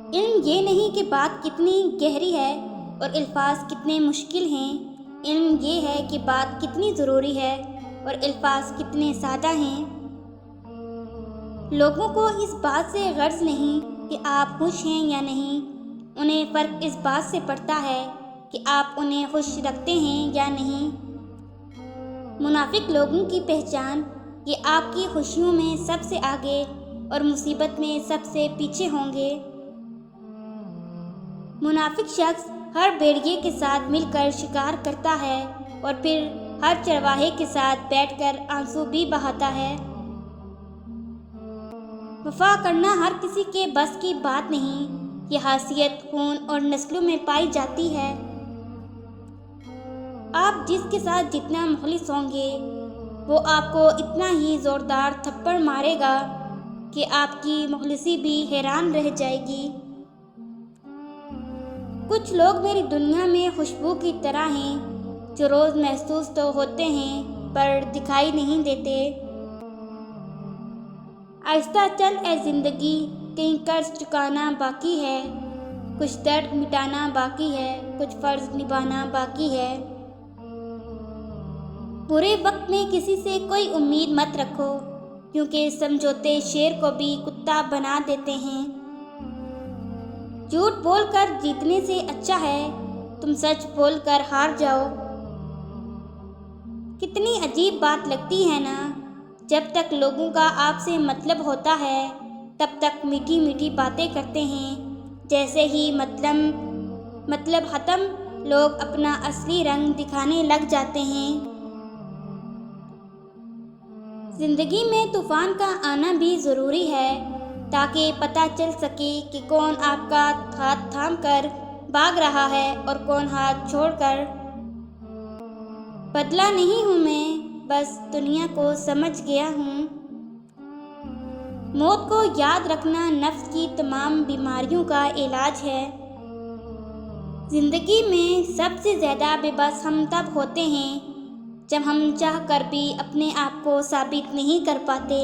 इल्म ये नहीं कि बात कितनी गहरी है और अल्फाज कितने मुश्किल हैं। इल्म ये है कि बात कितनी ज़रूरी है और अल्फाज कितने सादा हैं। लोगों को इस बात से गर्ज नहीं कि आप खुश हैं या नहीं। उन्हें फ़र्क इस बात से पड़ता है कि आप उन्हें खुश रखते हैं या नहीं। मुनाफिक लोगों की पहचान ये आपकी खुशियों में सबसे आगे और मुसीबत में सबसे पीछे होंगे। मुनाफिक शख्स हर भेड़िए के साथ मिलकर शिकार करता है और फिर हर चरवाहे के साथ बैठकर आंसू भी बहाता है। वफा करना हर किसी के बस की बात नहीं। ये खासियत खून और नस्लों में पाई जाती है। आप जिसके साथ जितना मुखलिस होंगे वो आपको इतना ही ज़ोरदार थप्पड़ मारेगा कि आपकी मुखलिसी भी हैरान रह जाएगी। कुछ लोग मेरी दुनिया में खुशबू की तरह हैं, जो रोज़ महसूस तो होते हैं पर दिखाई नहीं देते। आहिस्ता चल ए ज़िंदगी, कहीं कर्ज चुकाना बाकी है, कुछ दर्द मिटाना बाकी है, कुछ फ़र्ज निभाना बाकी है। बुरे वक्त में किसी से कोई उम्मीद मत रखो, क्योंकि समझौते शेर को भी कुत्ता बना देते हैं। झूठ बोलकर जीतने से अच्छा है तुम सच बोलकर हार जाओ। कितनी अजीब बात लगती है ना, जब तक लोगों का आपसे मतलब होता है तब तक मीठी मीठी बातें करते हैं। जैसे ही मतलब ख़त्म लोग अपना असली रंग दिखाने लग जाते हैं। ज़िंदगी में तूफ़ान का आना भी ज़रूरी है, ताकि पता चल सके कि कौन आपका हाथ थाम कर भाग रहा है और कौन हाथ छोड़कर। बदला नहीं हूँ मैं, बस दुनिया को समझ गया हूँ। मौत को याद रखना नफ्स की तमाम बीमारियों का इलाज है। ज़िंदगी में सबसे ज़्यादा बेबस हम तब होते हैं जब हम चाह कर भी अपने आप को साबित नहीं कर पाते।